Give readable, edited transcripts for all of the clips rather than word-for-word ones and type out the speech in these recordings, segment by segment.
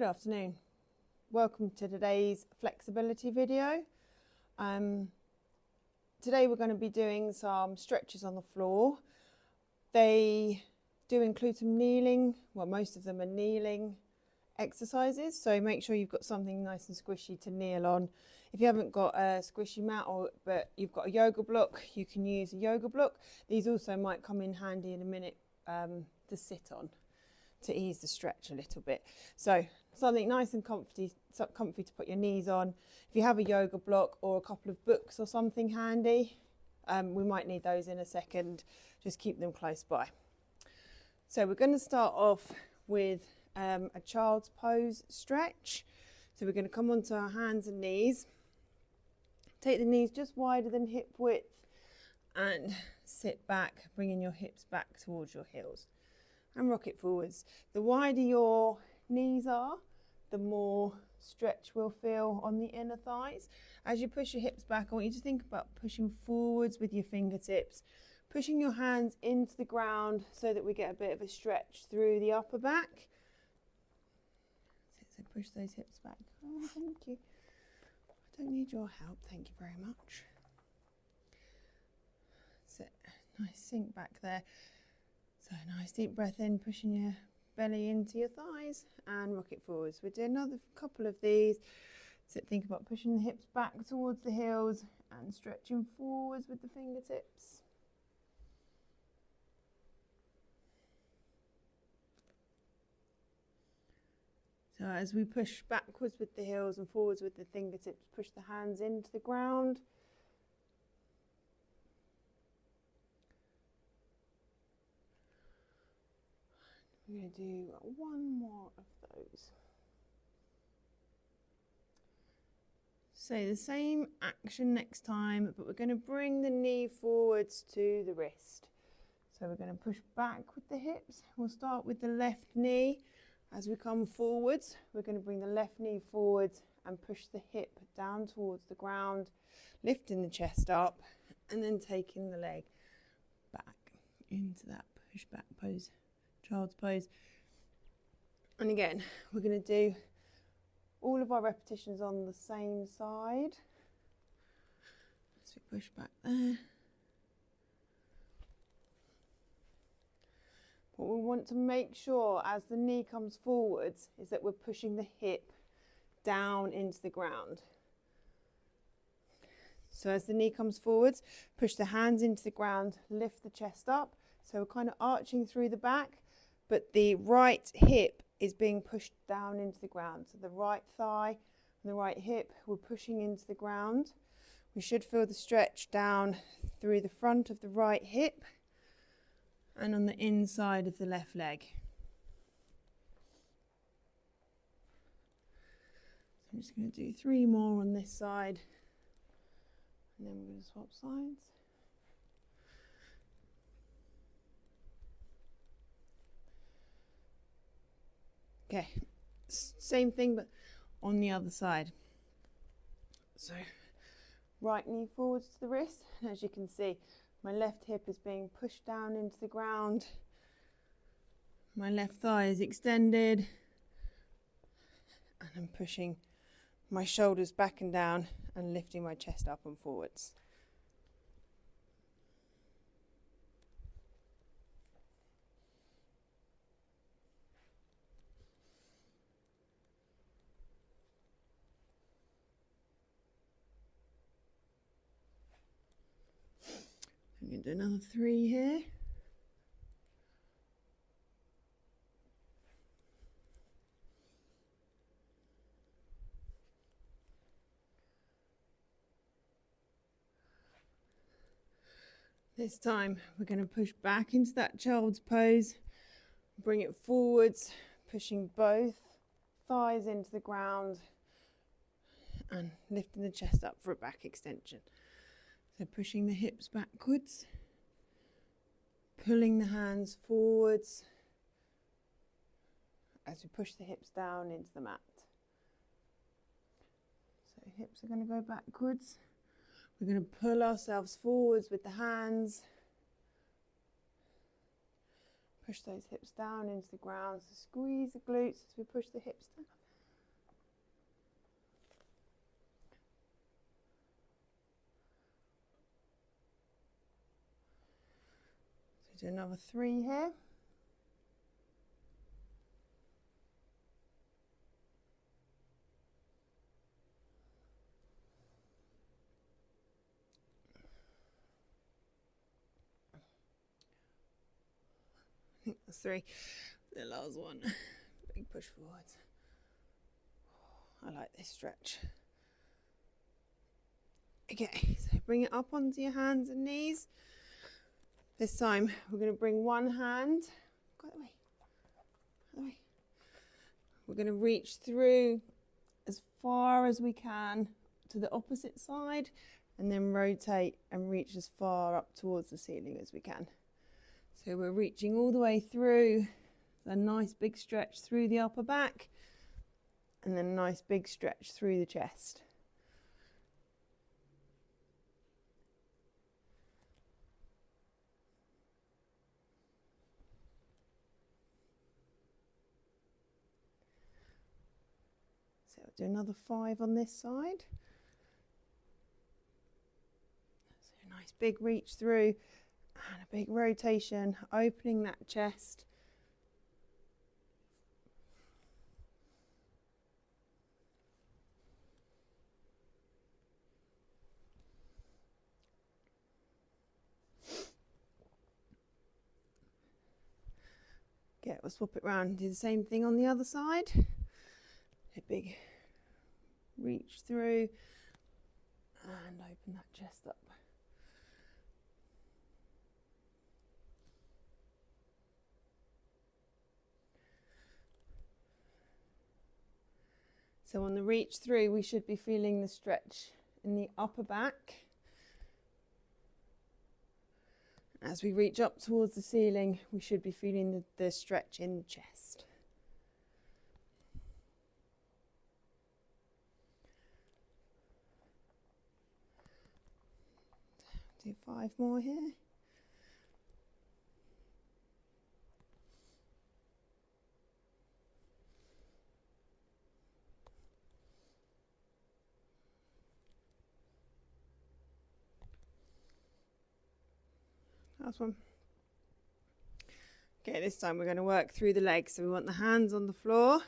Good afternoon. Welcome to today's flexibility video. Today we're going to be doing some stretches on the floor. They do include some kneeling, well most of them are kneeling exercises, so make sure you've got something nice and squishy to kneel on. If you haven't got a squishy mat but you've got a yoga block, you can use a yoga block. These also might come in handy in a minute to sit on, to ease the stretch a little bit. So something nice and comfy to put your knees on. If you have a yoga block or a couple of books or something handy, we might need those in a second. Just keep them close by. So we're going to start off with a child's pose stretch. So we're going to come onto our hands and knees. Take the knees just wider than hip width and sit back, bringing your hips back towards your heels. And rock it forwards. The wider your knees are, the more stretch we'll feel on the inner thighs. As you push your hips back, I want you to think about pushing forwards with your fingertips, pushing your hands into the ground so that we get a bit of a stretch through the upper back. So push those hips back. Oh, thank you. I don't need your help, thank you very much. So nice sink back there. So nice deep breath in, pushing your belly into your thighs and rock it forwards. We'll do another couple of these. So think about pushing the hips back towards the heels and stretching forwards with the fingertips. So as we push backwards with the heels and forwards with the fingertips, push the hands into the ground. We're going to do one more of those. So the same action next time, but we're going to bring the knee forwards to the wrist. So we're going to push back with the hips. We'll start with the left knee. As we come forwards, we're going to bring the left knee forwards and push the hip down towards the ground, lifting the chest up and then taking the leg back into that push back pose. Child's pose. And again, we're going to do all of our repetitions on the same side. So we push back there. What we want to make sure as the knee comes forwards is that we're pushing the hip down into the ground. So as the knee comes forwards, push the hands into the ground, lift the chest up. So we're kind of arching through the back, but the right hip is being pushed down into the ground. So the right thigh and the right hip, we're pushing into the ground. We should feel the stretch down through the front of the right hip and on the inside of the left leg. So I'm just going to do 3 more on this side, and then we're going to swap sides. Okay, same thing but on the other side. So right knee forwards to the wrist, and as you can see, my left hip is being pushed down into the ground. My left thigh is extended, and I'm pushing my shoulders back and down and lifting my chest up and forwards. I'm going to do another 3 here. This time we're going to push back into that child's pose, bring it forwards, pushing both thighs into the ground and lifting the chest up for a back extension. So pushing the hips backwards, pulling the hands forwards as we push the hips down into the mat. So hips are going to go backwards. We're going to pull ourselves forwards with the hands. Push those hips down into the ground. So squeeze the glutes as we push the hips down. Do another 3 here. I think that's 3. The last one. Big push forwards. I like this stretch. Okay, so bring it up onto your hands and knees. This time we're going to bring one hand. Go that way. That way. We're going to reach through as far as we can to the opposite side and then rotate and reach as far up towards the ceiling as we can. So we're reaching all the way through, a nice big stretch through the upper back and then a nice big stretch through the chest. So we'll do another 5 on this side. So a nice big reach through and a big rotation, opening that chest. Okay, we'll swap it round and do the same thing on the other side. A big reach through and open that chest up. So on the reach through, we should be feeling the stretch in the upper back. As we reach up towards the ceiling, we should be feeling the stretch in the chest. Do 5 more here. Last one. Okay, this time we're going to work through the legs. So we want the hands on the floor.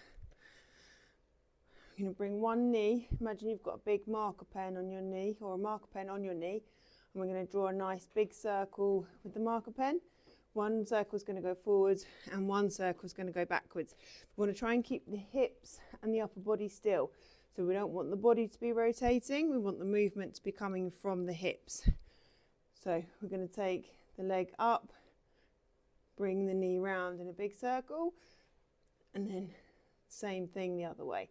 We're going to bring one knee. Imagine you've got a big marker pen on your knee or a marker pen on your knee. And we're going to draw a nice big circle with the marker pen. One circle is going to go forwards and one circle is going to go backwards. We want to try and keep the hips and the upper body still. So we don't want the body to be rotating. We want the movement to be coming from the hips. So we're going to take the leg up, bring the knee round in a big circle, and then same thing the other way.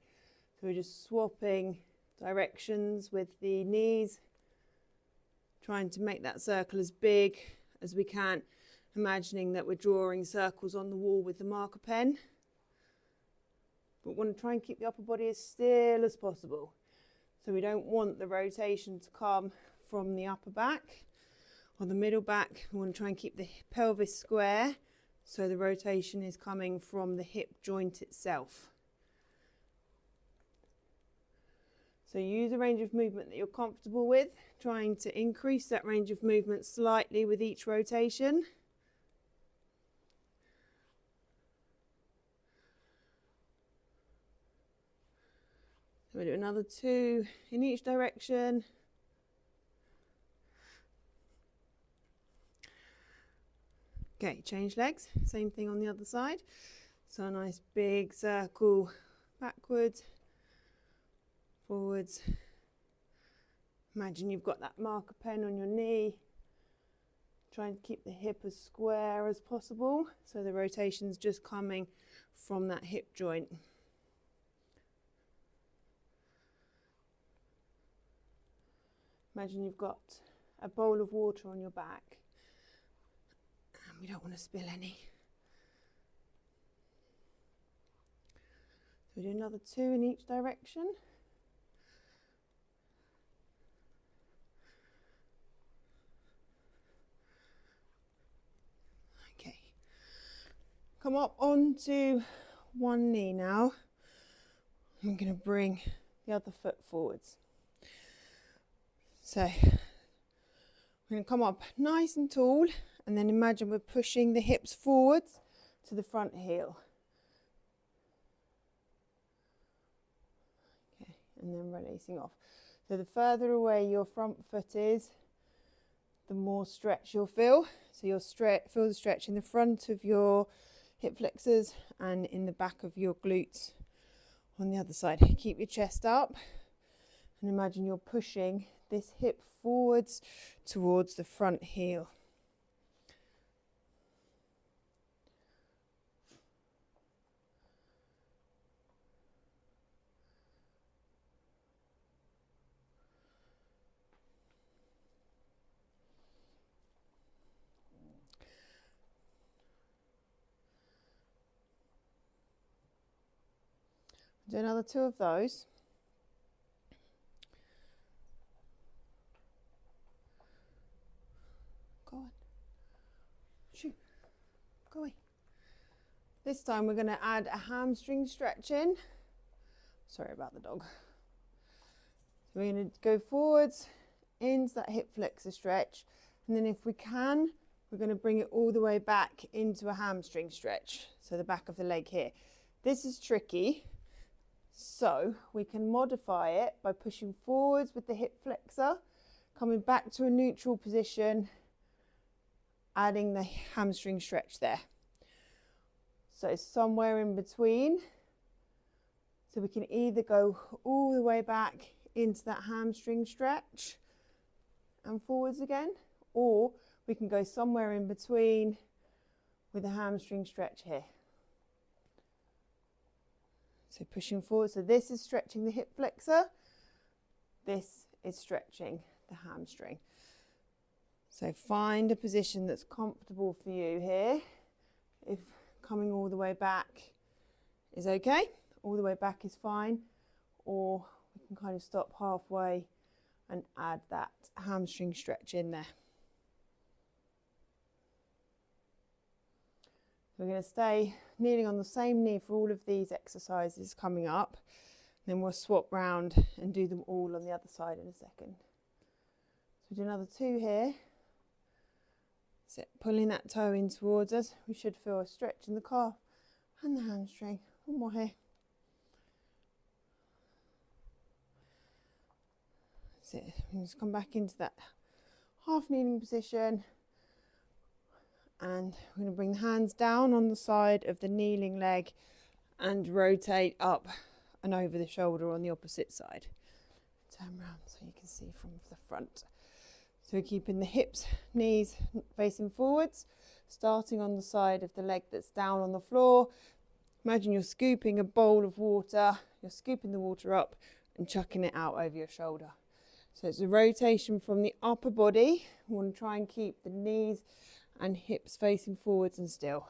So we're just swapping directions with the knees, trying to make that circle as big as we can, imagining that we're drawing circles on the wall with the marker pen. But we want to try and keep the upper body as still as possible. So we don't want the rotation to come from the upper back or the middle back. We want to try and keep the pelvis square, so the rotation is coming from the hip joint itself. So use a range of movement that you're comfortable with, trying to increase that range of movement slightly with each rotation. We'll do another 2 in each direction. Okay, change legs, same thing on the other side. So a nice big circle backwards, forwards. Imagine you've got that marker pen on your knee. Trying to keep the hip as square as possible, so the rotation's just coming from that hip joint. Imagine you've got a bowl of water on your back. We don't want to spill any. So we do another 2 in each direction. Okay. Come up onto one knee now. I'm going to bring the other foot forwards. So we're going to come up nice and tall and then imagine we're pushing the hips forwards to the front heel. Okay, and then releasing off. So the further away your front foot is, the more stretch you'll feel. So you'll feel the stretch in the front of your hip flexors and in the back of your glutes on the other side. Keep your chest up and imagine you're pushing this hip forwards towards the front heel. Do another 2 of those. Go on. Shoo. Go away. This time we're going to add a hamstring stretch in. Sorry about the dog. So we're going to go forwards into that hip flexor stretch. And then if we can, we're going to bring it all the way back into a hamstring stretch. So the back of the leg here. This is tricky. So we can modify it by pushing forwards with the hip flexor, coming back to a neutral position, adding the hamstring stretch there. So somewhere in between. So we can either go all the way back into that hamstring stretch and forwards again, or we can go somewhere in between with a hamstring stretch here. So pushing forward, so this is stretching the hip flexor, this is stretching the hamstring. So find a position that's comfortable for you here. If coming all the way back is okay, all the way back is fine, or we can kind of stop halfway and add that hamstring stretch in there. We're going to stay kneeling on the same knee for all of these exercises coming up. Then we'll swap round and do them all on the other side in a second. So do another 2 here. So pulling that toe in towards us. We should feel a stretch in the calf and the hamstring. 1 more here. That's it. Just come back into that half kneeling position. And we're going to bring the hands down on the side of the kneeling leg and rotate up and over the shoulder on the opposite side. Turn around so you can see from the front. So we're keeping the hips, knees facing forwards, starting on the side of the leg that's down on the floor. Imagine you're scooping a bowl of water, you're scooping the water up and chucking it out over your shoulder. So it's a rotation from the upper body. We want to try and keep the knees and hips facing forwards and still.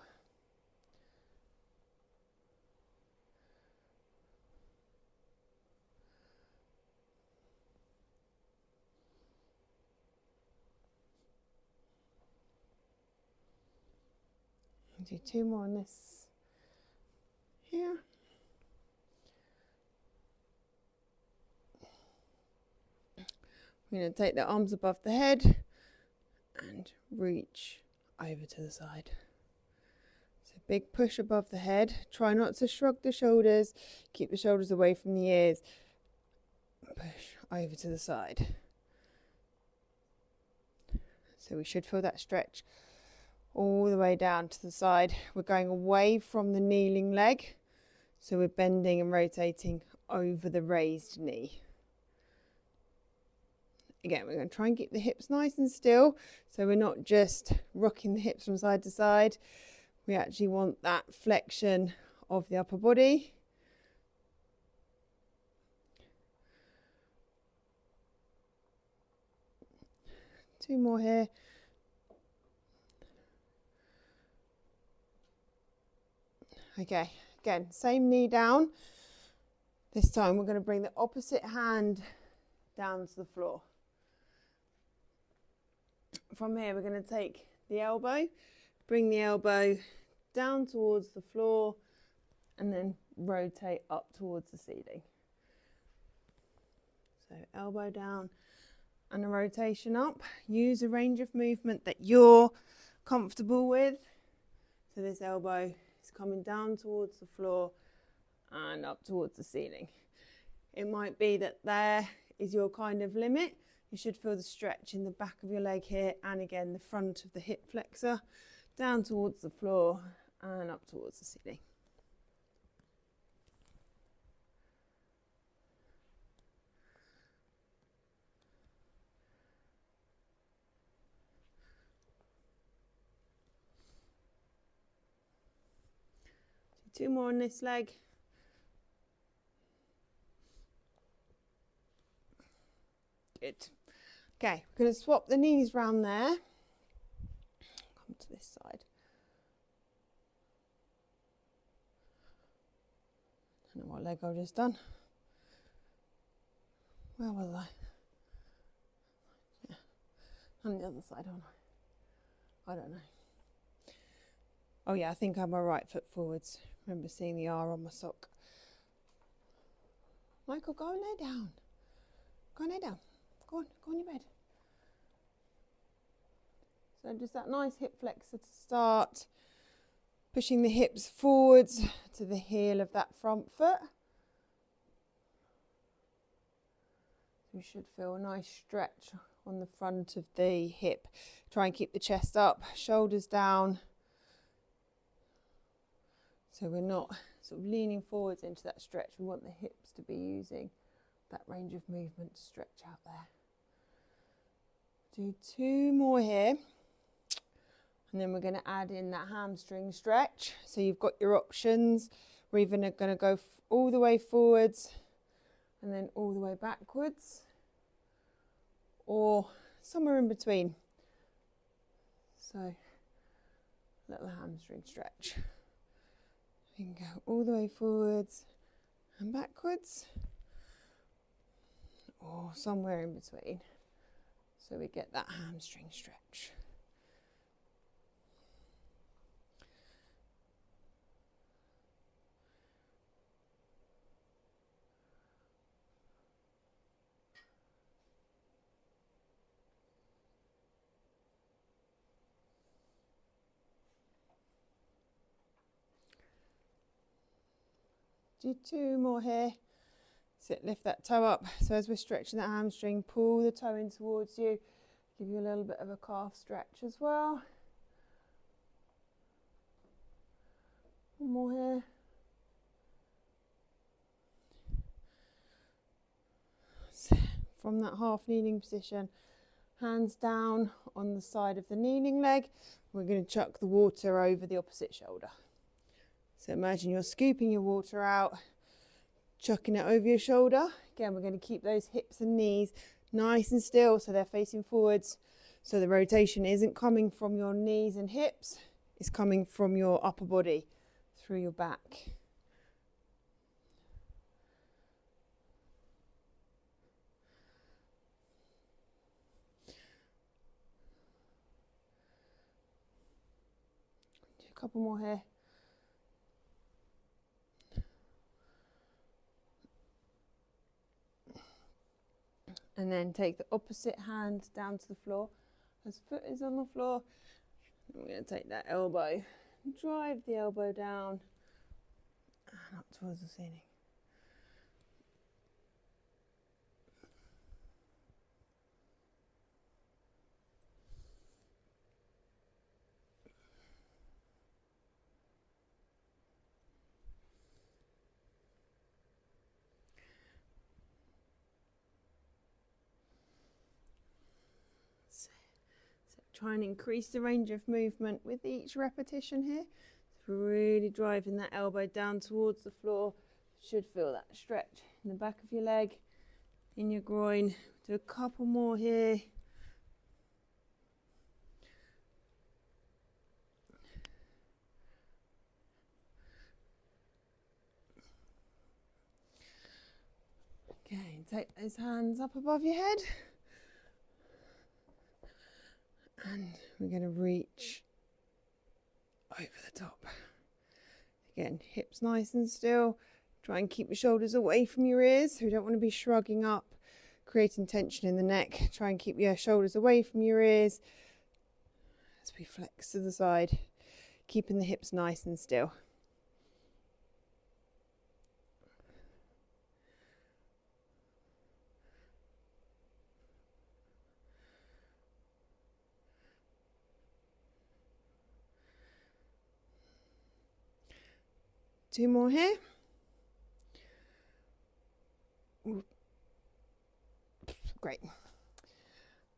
I'll do 2 more on this here. We're going to take the arms above the head and reach over to the side. So big push above the head. Try not to shrug the shoulders. Keep the shoulders away from the ears. Push over to the side. So we should feel that stretch all the way down to the side. We're going away from the kneeling leg. So we're bending and rotating over the raised knee. Again, we're going to try and keep the hips nice and still, so we're not just rocking the hips from side to side. We actually want that flexion of the upper body. Two more here. Okay, again, same knee down. This time we're going to bring the opposite hand down to the floor. From here, we're going to take the elbow, bring the elbow down towards the floor, and then rotate up towards the ceiling. So elbow down and a rotation up. Use a range of movement that you're comfortable with. So this elbow is coming down towards the floor and up towards the ceiling. It might be that there is your kind of limit. You should feel the stretch in the back of your leg here, and again the front of the hip flexor down towards the floor and up towards the ceiling. Two more on this leg. Good. Okay, we're going to swap the knees round there. Come to this side. I don't know what leg I've just done. Where was I? Yeah, on the other side, aren't I? I don't know. Oh yeah, I think I have my right foot forwards. Remember seeing the R on my sock. Michael, go and lay down. Go and lay down. Go on your bed. So just that nice hip flexor to start. Pushing the hips forwards to the heel of that front foot. You should feel a nice stretch on the front of the hip. Try and keep the chest up, shoulders down. So we're not sort of leaning forwards into that stretch. We want the hips to be using that range of movement to stretch out there. Do two more here. And then we're going to add in that hamstring stretch. So you've got your options. We're either going to go all the way forwards and then all the way backwards, or somewhere in between. So little hamstring stretch. You can go all the way forwards and backwards, or somewhere in between. So we get that hamstring stretch. Do two more here. Sit, lift that toe up. So as we're stretching that hamstring, pull the toe in towards you. Give you a little bit of a calf stretch as well. One more here. So from that half kneeling position, hands down on the side of the kneeling leg. We're going to chuck the water over the opposite shoulder. So imagine you're scooping your water out, chucking it over your shoulder. Again, we're going to keep those hips and knees nice and still so they're facing forwards. So the rotation isn't coming from your knees and hips, it's coming from your upper body through your back. Do a couple more here. And then take the opposite hand down to the floor. As foot is on the floor, we're going to take that elbow, drive the elbow down and up towards the ceiling. Try and increase the range of movement with each repetition here. So really driving that elbow down towards the floor. Should feel that stretch in the back of your leg, in your groin. Do a couple more here. Okay, take those hands up above your head. And we're going to reach over the top. Again, hips nice and still. Try and keep your shoulders away from your ears. So we don't want to be shrugging up, creating tension in the neck. Try and keep your shoulders away from your ears. as we flex to the side, keeping the hips nice and still. Two more here. Great.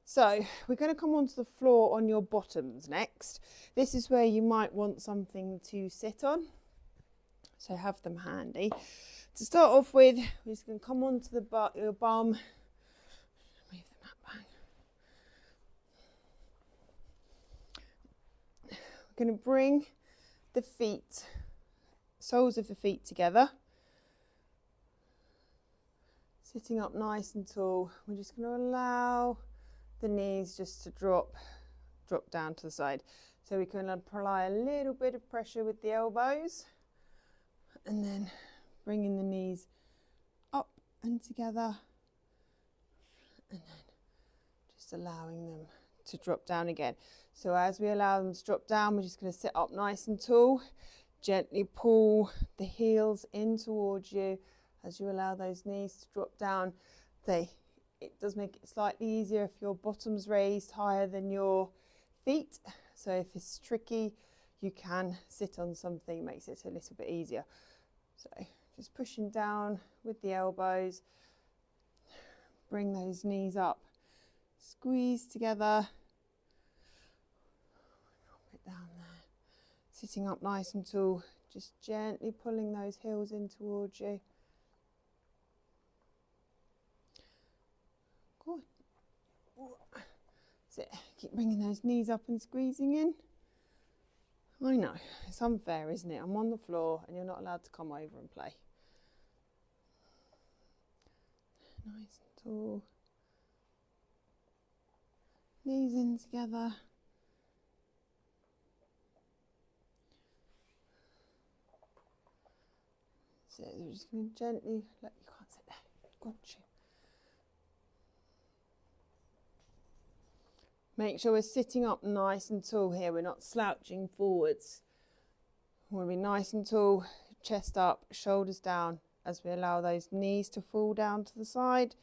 So we're going to come onto the floor on your bottoms next. This is where you might want something to sit on, so have them handy. To start off with, we're just going to come onto your bum. Move the mat back. We're going to bring the feet, soles of the feet together. Sitting up nice and tall. We're just going to allow the knees just to drop down to the side. So we can apply a little bit of pressure with the elbows and then bringing the knees up and together and then just allowing them to drop down again. So as we allow them to drop down, we're just going to sit up nice and tall. Gently pull the heels in towards you as you allow those knees to drop down. It does make it slightly easier if your bottom's raised higher than your feet. So if it's tricky, you can sit on something, it makes it a little bit easier. So just pushing down with the elbows, bring those knees up, squeeze together, drop it down there. Sitting up nice and tall, just gently pulling those heels in towards you. Good. That's it. Keep bringing those knees up and squeezing in. I know, it's unfair, isn't it? I'm on the floor and you're not allowed to come over and play. Nice and tall. Knees in together. So we're just going to gently, look, you can't sit there. Got you. Make sure we're sitting up nice and tall here. We're not slouching forwards. We want to be nice and tall, chest up, shoulders down as we allow those knees to fall down to the side.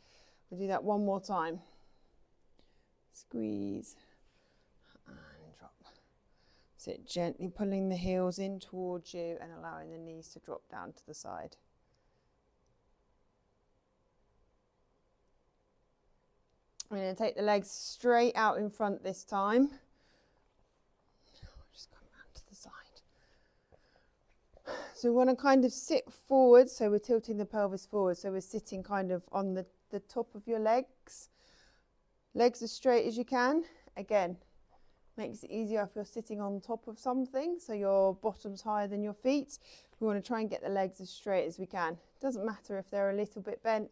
We'll do that one more time. Squeeze and drop. Sit gently pulling the heels in towards you and allowing the knees to drop down to the side. I'm going to take the legs straight out in front this time. Just come round to the side. So we want to kind of sit forward, so we're tilting the pelvis forward, so we're sitting kind of on the top of your legs. Legs as straight as you can. Again, makes it easier if you're sitting on top of something, so your bottom's higher than your feet. We want to try and get the legs as straight as we can. Doesn't matter if they're a little bit bent,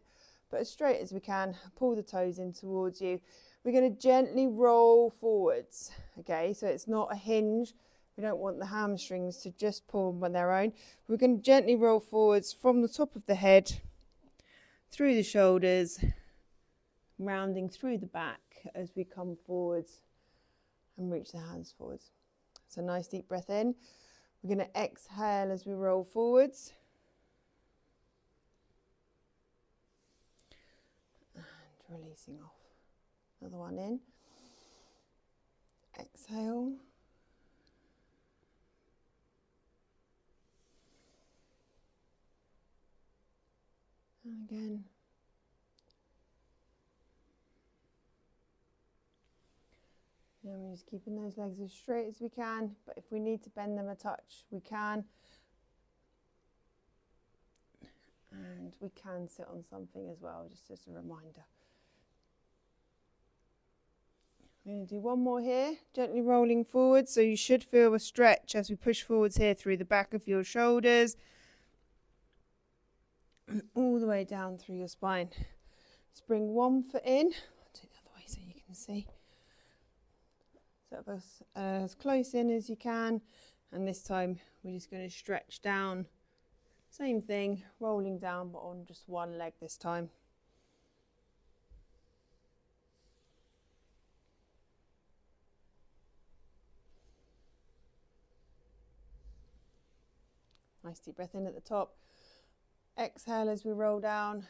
but as straight as we can. Pull the toes in towards you. We're going to gently roll forwards. Okay, so it's not a hinge. We don't want the hamstrings to just pull on their own. We're going to gently roll forwards from the top of the head, through the shoulders, rounding through the back as we come forwards and reach the hands forwards. So nice deep breath in. We're going to exhale as we roll forwards. And releasing off. Another one in. Exhale. And again. And we're just keeping those legs as straight as we can, but if we need to bend them a touch, we can. And we can sit on something as well, just as a reminder. We're going to do one more here, gently rolling forward, so you should feel a stretch as we push forwards here through the back of your shoulders and all the way down through your spine. Just bring one foot in. I'll do it the other way so you can see. So as close in as you can, and this time we're just going to stretch down. Same thing, rolling down, but on just one leg this time. Nice deep breath in at the top. Exhale as we roll down.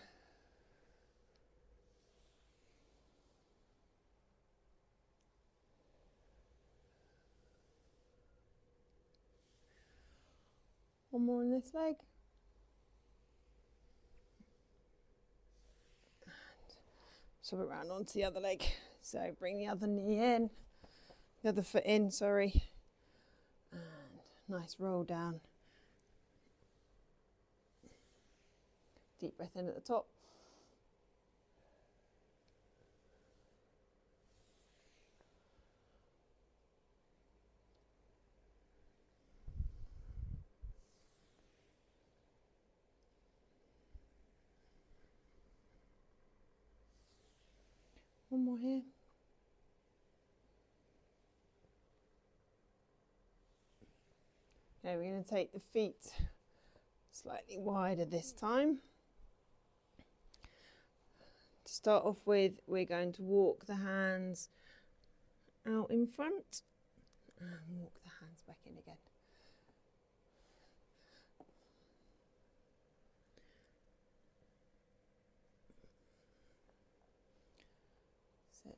One more on this leg. And swap it around onto the other leg. So bring the other knee in, the other foot in, sorry. And nice roll down. Deep breath in at the top. One more here. Now we're going to take the feet slightly wider this time. To start off with, we're going to walk the hands out in front and walk the hands back in again.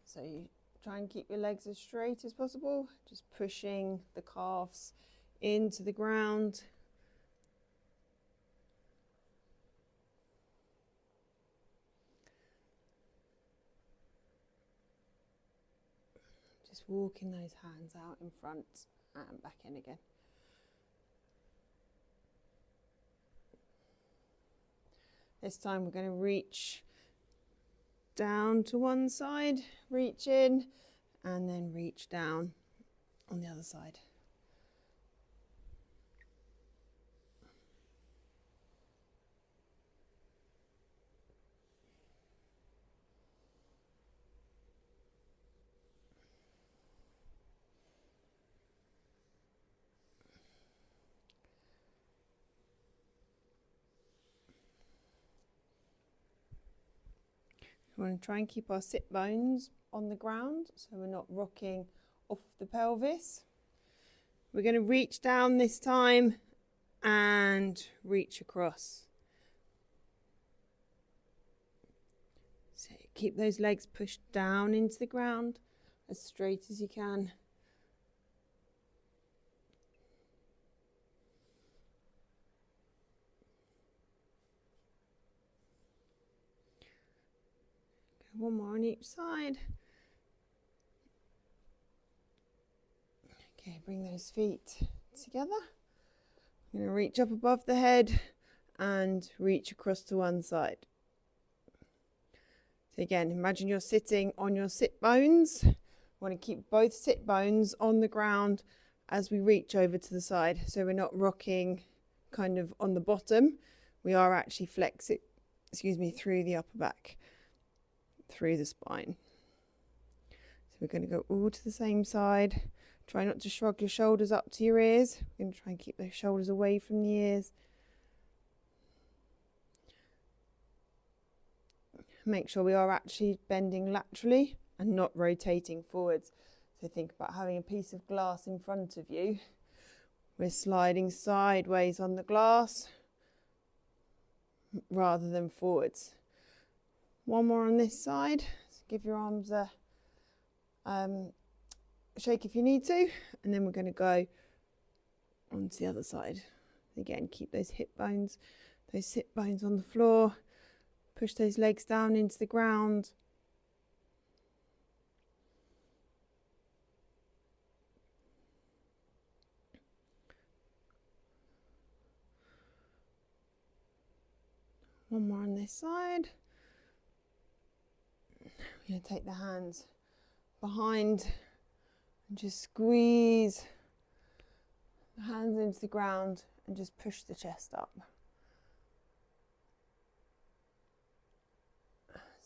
So you try and keep your legs as straight as possible, just pushing the calves into the ground. Just walking those hands out in front and back in again. This time we're going to reach down to one side, reach in, and then reach down on the other side. We want to try and keep our sit bones on the ground so we're not rocking off the pelvis. We're going to reach down this time and reach across. So keep those legs pushed down into the ground as straight as you can. One more on each side. Okay, bring those feet together. I'm going to reach up above the head and reach across to one side. So again, imagine you're sitting on your sit bones. We want to keep both sit bones on the ground as we reach over to the side. So we're not rocking kind of on the bottom. We are actually flexing, through the upper back, through the spine. So we're going to go all to the same side. Try not to shrug your shoulders up to your ears. We're going to try and keep those shoulders away from the ears. Make sure we are actually bending laterally and not rotating forwards. So think about having a piece of glass in front of you. We're sliding sideways on the glass rather than forwards. One more on this side. So give your arms a shake if you need to, and then we're going to go onto the other side. Again, keep those hip bones, those sit bones on the floor. Push those legs down into the ground. One more on this side. We're going to take the hands behind and just squeeze the hands into the ground and just push the chest up.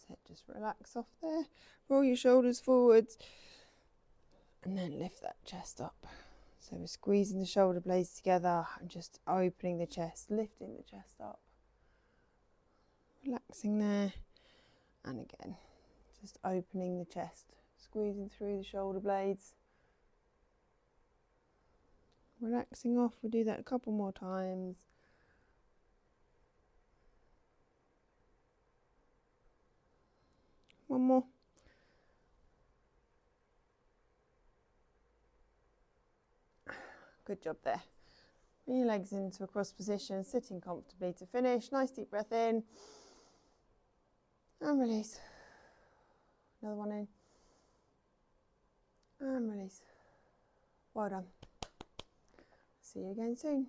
So just relax off there, roll your shoulders forwards and then lift that chest up. So we're squeezing the shoulder blades together and just opening the chest, lifting the chest up. Relaxing there, and again, just opening the chest, squeezing through the shoulder blades. Relaxing off, we'll do that a couple more times. One more. Good job there. Bring your legs into a cross position, sitting comfortably to finish. Nice deep breath in. And release. Another one in. And release. Well done. See you again soon.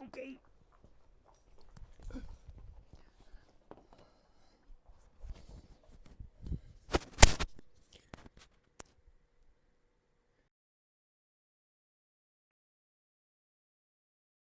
Okay.